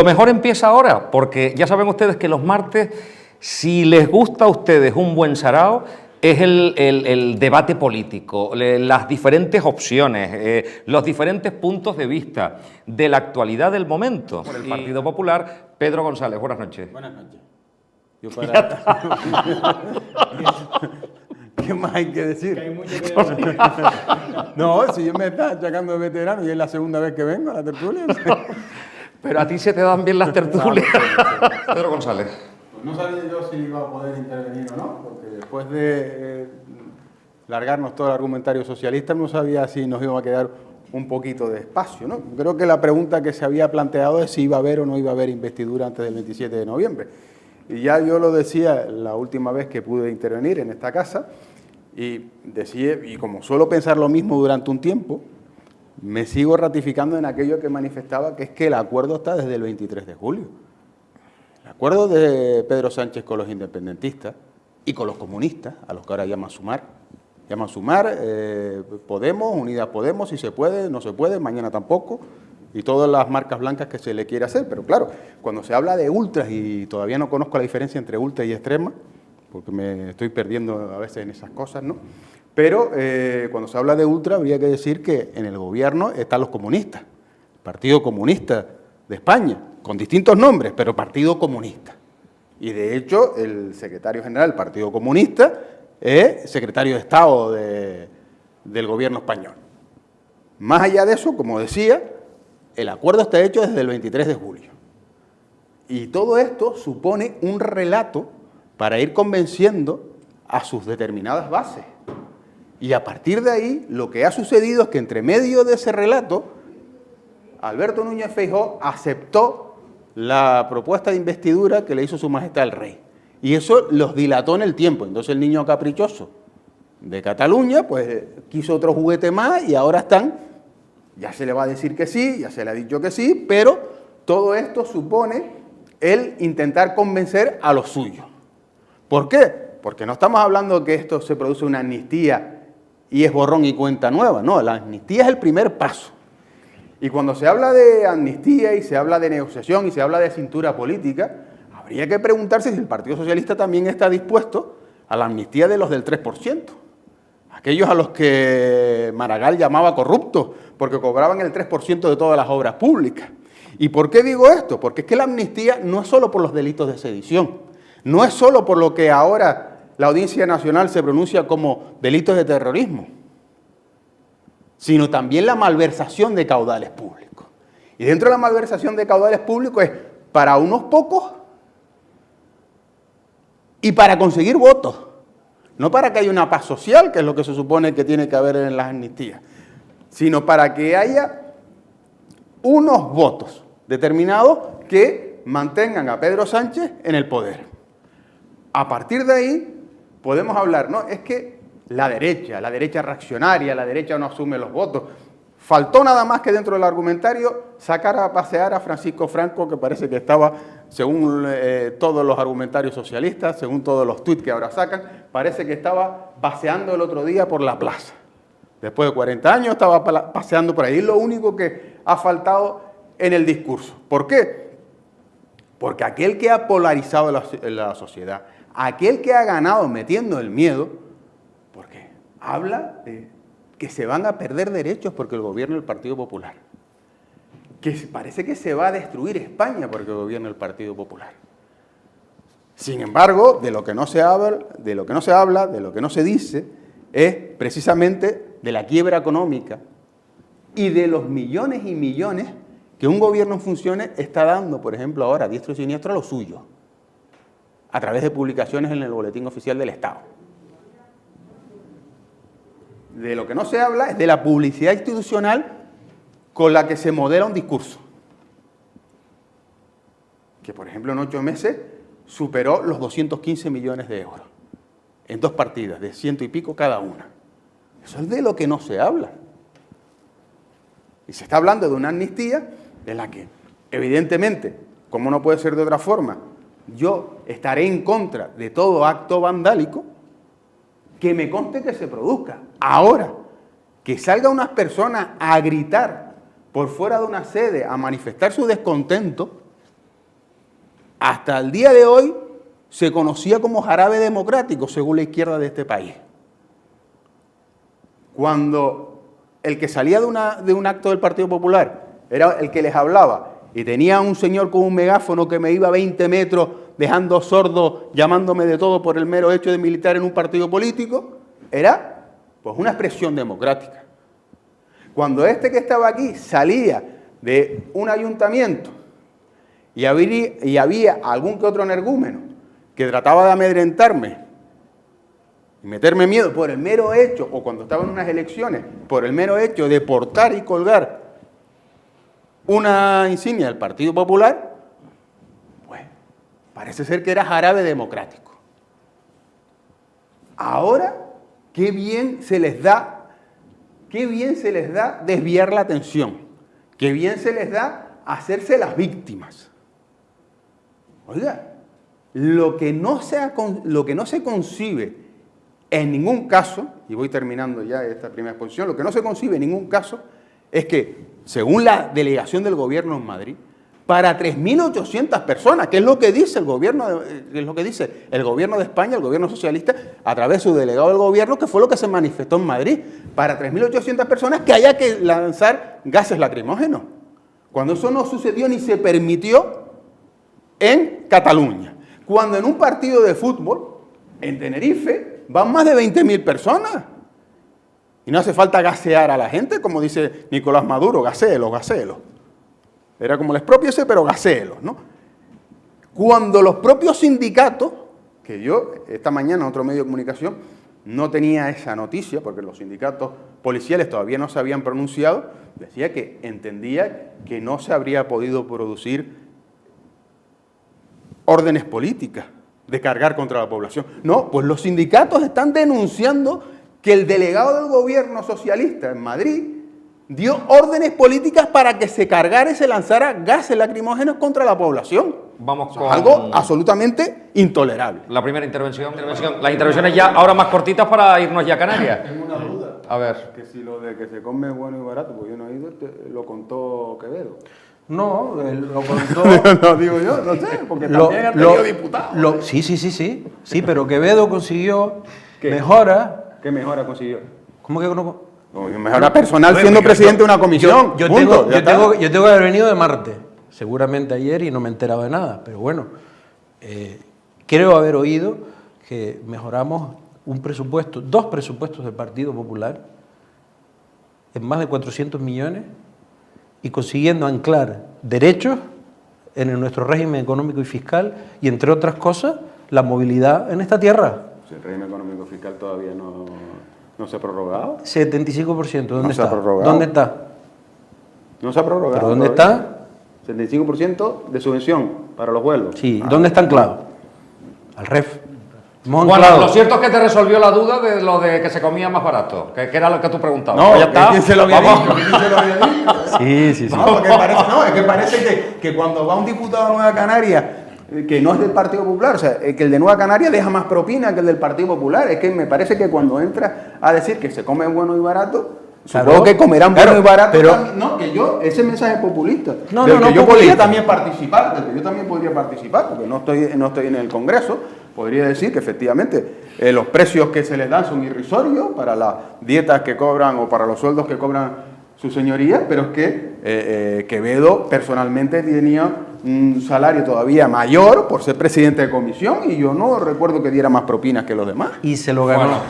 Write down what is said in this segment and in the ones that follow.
Lo mejor empieza ahora, porque ya saben ustedes que los martes, si les gusta a ustedes un buen sarao, es el debate político, las diferentes opciones, los diferentes puntos de vista de la actualidad del momento. Por el Partido Popular, Pedro González, buenas noches. Buenas noches. Yo para... ¿Qué más hay que decir? Que hay mucho que... No, si yo me está achacando de veterano y es la segunda vez que vengo a la tertulia. Pero a ti se te dan bien las tertulias. Pedro González. No sabía yo si iba a poder intervenir o no, porque después de largarnos todo el argumentario socialista, no sabía si nos iba a quedar un poquito de espacio, ¿no? Creo que la pregunta que se había planteado es si iba a haber o no iba a haber investidura antes del 27 de noviembre. Y ya yo lo decía la última vez que pude intervenir en esta casa, y decía, y como suelo pensar lo mismo durante un tiempo, me sigo ratificando en aquello que manifestaba, que es que el acuerdo está desde el 23 de julio. El acuerdo de Pedro Sánchez con los independentistas y con los comunistas, a los que ahora llaman Sumar, Podemos, Unidas Podemos, si se puede, no se puede, mañana tampoco, y todas las marcas blancas que se le quiere hacer. Pero claro, cuando se habla de ultras, y todavía no conozco la diferencia entre ultra y extrema, porque me estoy perdiendo a veces en esas cosas, ¿no? Pero cuando se habla de ultra, habría que decir que en el gobierno están los comunistas, el Partido Comunista de España, con distintos nombres, pero Partido Comunista. Y de hecho, el secretario general del Partido Comunista es secretario de Estado del gobierno español. Más allá de eso, como decía, el acuerdo está hecho desde el 23 de julio. Y todo esto supone un relato para ir convenciendo a sus determinadas bases. Y a partir de ahí, lo que ha sucedido es que entre medio de ese relato, Alberto Núñez Feijóo aceptó la propuesta de investidura que le hizo Su Majestad el Rey. Y eso los dilató en el tiempo. Entonces el niño caprichoso de Cataluña, pues quiso otro juguete más y ahora están, ya se le va a decir que sí, ya se le ha dicho que sí, pero todo esto supone el intentar convencer a los suyos. ¿Por qué? Porque no estamos hablando que esto se produce una amnistía y es borrón y cuenta nueva. No, la amnistía es el primer paso. Y cuando se habla de amnistía y se habla de negociación y se habla de cintura política, habría que preguntarse si el Partido Socialista también está dispuesto a la amnistía de los del 3%. Aquellos a los que Maragall llamaba corruptos porque cobraban el 3% de todas las obras públicas. ¿Y por qué digo esto? Porque es que la amnistía no es solo por los delitos de sedición, no es solo por lo que ahora la Audiencia Nacional se pronuncia como delitos de terrorismo, sino también la malversación de caudales públicos. Y dentro de la malversación de caudales públicos es para unos pocos y para conseguir votos, no para que haya una paz social, que es lo que se supone que tiene que haber en las amnistías, sino para que haya unos votos determinados que mantengan a Pedro Sánchez en el poder. A partir de ahí podemos hablar, no, es que la derecha reaccionaria, la derecha no asume los votos. Faltó nada más que dentro del argumentario sacar a pasear a Francisco Franco, que parece que estaba, según todos los argumentarios socialistas, según todos los tuits que ahora sacan, parece que estaba paseando el otro día por la plaza. Después de 40 años estaba paseando por ahí. Es lo único que ha faltado en el discurso. ¿Por qué? Porque aquel que ha polarizado la sociedad, aquel que ha ganado metiendo el miedo, porque habla de que se van a perder derechos porque el gobierno del Partido Popular, que parece que se va a destruir España porque gobierna el Partido Popular. Sin embargo, de lo que no se habla, de lo que no se dice, es precisamente de la quiebra económica y de los millones y millones que un gobierno en funciones está dando, por ejemplo, ahora, diestro y siniestro, a lo suyo, a través de publicaciones en el Boletín Oficial del Estado. De lo que no se habla es de la publicidad institucional con la que se modela un discurso. Que, por ejemplo, en 8 meses superó los 215 millones de euros. En 2 partidas, de 100 y pico cada una. Eso es de lo que no se habla. Y se está hablando de una amnistía de la que, evidentemente, como no puede ser de otra forma, yo estaré en contra de todo acto vandálico que me conste que se produzca. Ahora, que salgan unas personas a gritar por fuera de una sede, a manifestar su descontento, hasta el día de hoy se conocía como jarabe democrático según la izquierda de este país. Cuando el que salía de un acto del Partido Popular era el que les hablaba y tenía un señor con un megáfono que me iba a 20 metros dejando sordo, llamándome de todo por el mero hecho de militar en un partido político, era pues una expresión democrática. Cuando este que estaba aquí salía de un ayuntamiento y había algún que otro energúmeno que trataba de amedrentarme y meterme miedo por el mero hecho, o cuando estaba en unas elecciones, por el mero hecho de portar y colgar una insignia del Partido Popular, pues parece ser que era jarabe democrático. Ahora, qué bien se les da desviar la atención, qué bien se les da hacerse las víctimas. Oiga, lo que no se concibe en ningún caso, y voy terminando ya esta primera exposición, lo que no se concibe en ningún caso es que, según la delegación del gobierno en Madrid, para 3.800 personas, que es lo que dice el gobierno, de España, el gobierno socialista, a través de su delegado del gobierno, que fue lo que se manifestó en Madrid, para 3.800 personas que haya que lanzar gases lacrimógenos, cuando eso no sucedió ni se permitió en Cataluña, cuando en un partido de fútbol, en Tenerife, van más de 20.000 personas. Y no hace falta gasear a la gente, como dice Nicolás Maduro, gaséelos. Era como el expropiese, pero gaséelos, ¿no? Cuando los propios sindicatos, que yo esta mañana en otro medio de comunicación no tenía esa noticia, porque los sindicatos policiales todavía no se habían pronunciado, decía que entendía que no se habría podido producir órdenes políticas de cargar contra la población. No, pues los sindicatos están denunciando que el delegado del gobierno socialista en Madrid dio órdenes políticas para que se cargara y se lanzara gases lacrimógenos contra la población. Vamos con algo absolutamente intolerable. La primera intervención. Las intervenciones ya ahora más cortitas para irnos ya a Canarias. Tengo una duda. A ver. Que si lo de que se come bueno y barato, pues yo no he ido, lo contó Quevedo. No, él lo contó. No digo yo, no sé, porque también ha tenido diputados. Sí, pero Quevedo consiguió ¿Qué? mejora. ¿Qué mejora consiguió? ¿Cómo que no? Mejora personal siendo presidente de una comisión. Yo tengo que haber venido de Marte, seguramente ayer, y no me he enterado de nada, pero bueno, creo haber oído que mejoramos dos presupuestos del Partido Popular en más de 400 millones y consiguiendo anclar derechos en nuestro régimen económico y fiscal y, entre otras cosas, la movilidad en esta tierra. El régimen económico y fiscal todavía no se ha prorrogado. 75%, ¿dónde No se ha está? prorrogado. ¿Dónde está? No se ha prorrogado. ¿Pero dónde está? 75% de subvención para los vuelos. Sí, ¿dónde está anclado? Al REF. Hemos Bueno, anclado. lo cierto es que te resolvió la duda de lo de que se comía más barato, que era lo que tú preguntabas. No, Pues ya está. ¿quién se lo había Vamos. dicho? ¿Quién se lo había dicho? Sí. No, porque es que parece que cuando va un diputado a Nueva Canaria que no es del Partido Popular, o sea, que el de Nueva Canaria deja más propina que el del Partido Popular. Es que me parece que cuando entra a decir que se come bueno y barato, supongo que comerán bueno y barato. Pero, no, que yo, ese mensaje es populista. No, del no, que no yo populista. podría también participar, del que yo también podría participar, porque no estoy en el Congreso. Podría decir que efectivamente los precios que se les dan son irrisorios para las dietas que cobran o para los sueldos que cobran su señoría, pero es que Quevedo personalmente tenía un salario todavía mayor por ser presidente de comisión y yo no recuerdo que diera más propinas que los demás. y se lo ganó.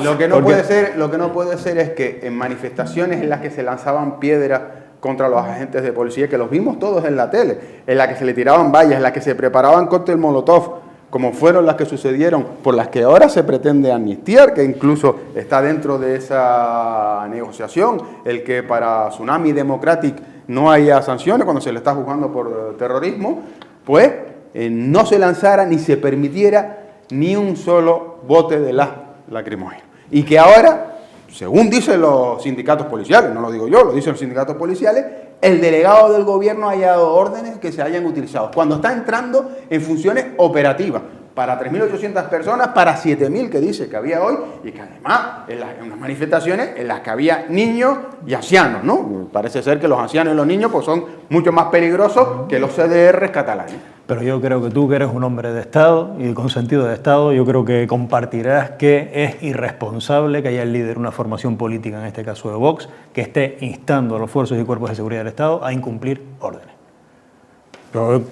Lo que no puede ser es que en manifestaciones en las que se lanzaban piedras contra los agentes de policía, que los vimos todos en la tele, en las que se le tiraban vallas, en las que se preparaban cóctel molotov, como fueron las que sucedieron, por las que ahora se pretende amnistiar, que incluso está dentro de esa negociación, el que para Tsunami Democratic no haya sanciones cuando se le está juzgando por terrorismo, pues no se lanzara ni se permitiera ni un solo bote de lacrimógeno. Y que ahora, según dicen los sindicatos policiales, no lo digo yo, lo dicen los sindicatos policiales, el delegado del gobierno haya dado órdenes que se hayan utilizado, cuando está entrando en funciones operativas, para 3.800 personas, para 7.000 que dice que había hoy, y que además en unas manifestaciones en las que había niños y ancianos, ¿no? Parece ser que los ancianos y los niños pues, son mucho más peligrosos que los CDRs catalanes. Pero yo creo que tú, que eres un hombre de Estado y con sentido de Estado, yo creo que compartirás que es irresponsable que haya el líder de una formación política, en este caso de Vox, que esté instando a los fuerzas y cuerpos de seguridad del Estado a incumplir órdenes. Pero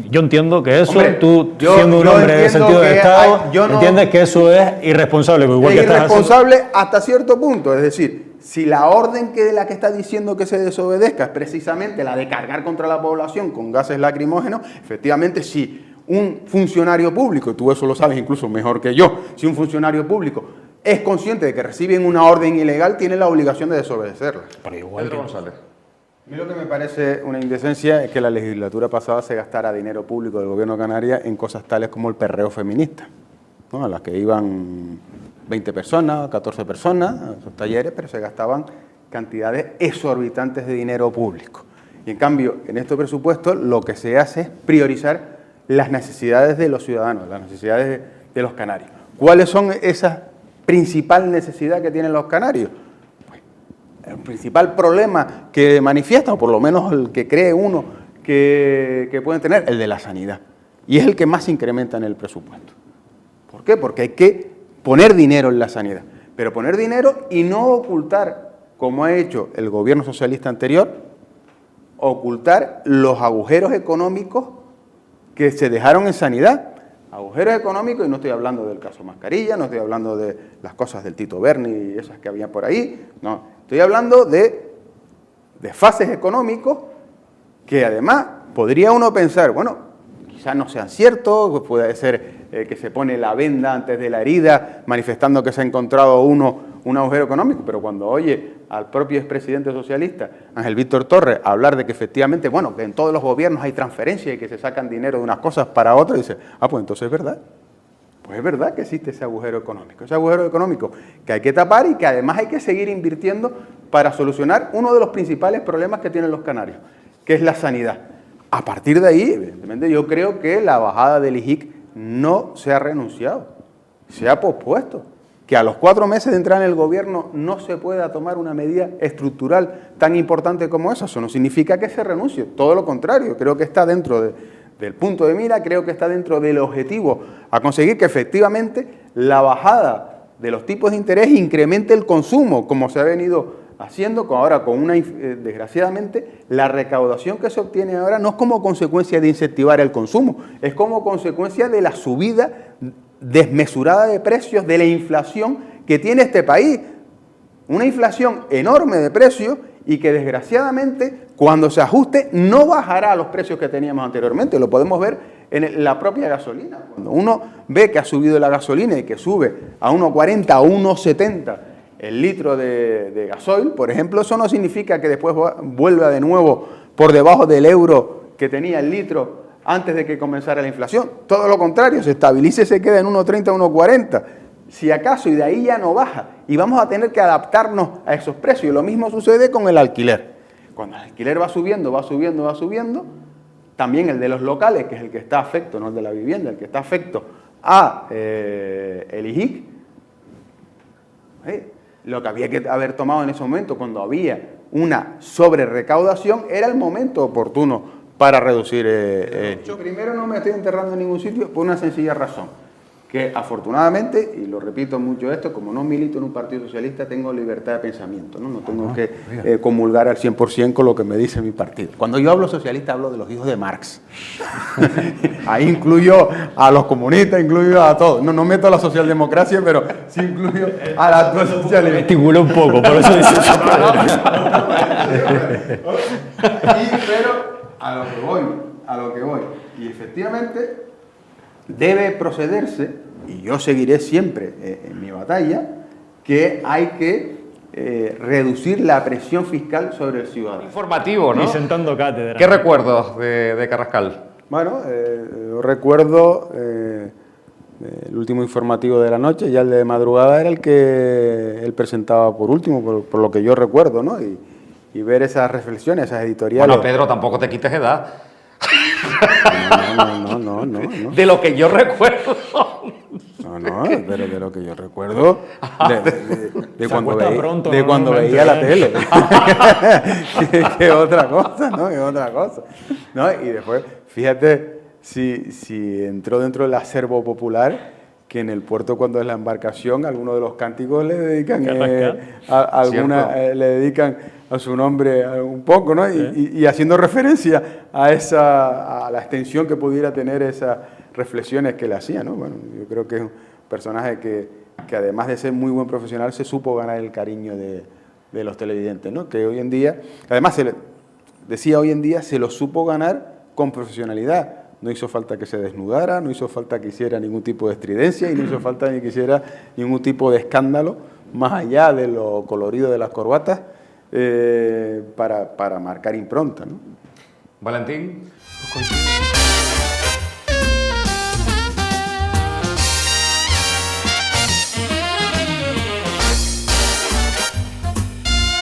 yo entiendo que eso, hombre, tú yo siendo un hombre de sentido de Estado, entiendes que eso es irresponsable. Igual es que estás irresponsable hasta cierto punto, es decir, si la orden de la que está diciendo que se desobedezca es precisamente la de cargar contra la población con gases lacrimógenos, efectivamente si un funcionario público, y tú eso lo sabes incluso mejor que yo, si un funcionario público es consciente de que reciben una orden ilegal, tiene la obligación de desobedecerla. Pero igual Pedro González. A mí lo que me parece una indecencia es que la legislatura pasada se gastara dinero público del gobierno de Canarias en cosas tales como el perreo feminista, ¿no? A las que iban 20 personas, 14 personas a esos talleres, pero se gastaban cantidades exorbitantes de dinero público. Y en cambio, en estos presupuestos lo que se hace es priorizar las necesidades de los ciudadanos, las necesidades de los canarios. ¿Cuáles son esas principal necesidad que tienen los canarios? Pues, el principal problema que manifiestan, o por lo menos el que cree uno que pueden tener, el de la sanidad. Y es el que más incrementa en el presupuesto. ¿Por qué? Porque hay que poner dinero en la sanidad, pero poner dinero y no ocultar, como ha hecho el gobierno socialista anterior, ocultar los agujeros económicos que se dejaron en sanidad. Agujeros económicos, y no estoy hablando del caso Mascarilla, no estoy hablando de las cosas del Tito Berni y esas que había por ahí, no, estoy hablando de desfases económicos que además podría uno pensar, bueno, quizás no sean ciertos, puede ser que se pone la venda antes de la herida, manifestando que se ha encontrado un agujero económico, pero cuando oye al propio expresidente socialista, Ángel Víctor Torres, hablar de que efectivamente, bueno, que en todos los gobiernos hay transferencias y que se sacan dinero de unas cosas para otras, dice, pues entonces es verdad. Pues es verdad que existe ese agujero económico que hay que tapar y que además hay que seguir invirtiendo para solucionar uno de los principales problemas que tienen los canarios, que es la sanidad. A partir de ahí, evidentemente, yo creo que la bajada del IJIC no se ha renunciado, se ha pospuesto. Que a los 4 meses de entrar en el gobierno no se pueda tomar una medida estructural tan importante como esa, eso no significa que se renuncie, todo lo contrario, creo que está dentro del punto de mira, creo que está dentro del objetivo a conseguir que efectivamente la bajada de los tipos de interés incremente el consumo, como se ha venido haciendo ahora con desgraciadamente, la recaudación que se obtiene ahora no es como consecuencia de incentivar el consumo, es como consecuencia de la subida desmesurada de precios, de la inflación que tiene este país. Una inflación enorme de precios y que desgraciadamente cuando se ajuste no bajará a los precios que teníamos anteriormente. Lo podemos ver en la propia gasolina. Cuando uno ve que ha subido la gasolina y que sube a 1,40, a 1,70 el litro de gasoil, por ejemplo, eso no significa que después vuelva de nuevo por debajo del euro que tenía el litro antes de que comenzara la inflación. Todo lo contrario, se estabiliza y se queda en 1,30, 1,40. Si acaso, y de ahí ya no baja. Y vamos a tener que adaptarnos a esos precios. Y lo mismo sucede con el alquiler. Cuando el alquiler va subiendo, también el de los locales, que es el que está afecto, no el de la vivienda, el que está afecto a el IJIC, lo que había que haber tomado en ese momento, cuando había una sobrerecaudación, era el momento oportuno para reducir. Yo primero no me estoy enterrando en ningún sitio por una sencilla razón, que afortunadamente, y lo repito mucho esto, como no milito en un partido socialista, tengo libertad de pensamiento, no tengo que comulgar al 100% con lo que me dice mi partido. Cuando yo hablo socialista, hablo de los hijos de Marx. Ahí incluyo a los comunistas, incluyo a todos. No meto a la socialdemocracia, pero sí incluyo a la actual socialista. Estimuló un poco, por eso dice eso. Pero a lo que voy. Y efectivamente debe procederse, y yo seguiré siempre en mi batalla, que hay que reducir la presión fiscal sobre el ciudadano. Informativo, ¿no? Y sentando cátedra. ¿Qué recuerdos de Carrascal? Bueno, yo recuerdo el último informativo de la noche, ya el de madrugada era el que él presentaba por último, por lo que yo recuerdo, ¿no? Y ver esas reflexiones, esas editoriales. Bueno, Pedro, tampoco te quites edad. No. De lo que yo recuerdo. No, pero de lo que yo recuerdo, de cuando normalmente, veía la tele. que otra cosa, ¿no? Que otra cosa. ¿No? Y después, fíjate si entró dentro del acervo popular, que en el puerto, cuando es la embarcación, algunos de los cánticos le dedican le dedican a su nombre un poco, ¿no? Y haciendo referencia a la extensión que pudiera tener esas reflexiones que le hacía, ¿no? Bueno, yo creo que es un personaje que además de ser muy buen profesional, se supo ganar el cariño de los televidentes, ¿no? Que hoy en día, además hoy en día se lo supo ganar con profesionalidad. No hizo falta que se desnudara, no hizo falta que hiciera ningún tipo de estridencia y no hizo falta ni que hiciera ningún tipo de escándalo, más allá de lo colorido de las corbatas, para marcar impronta, ¿no? Valentín.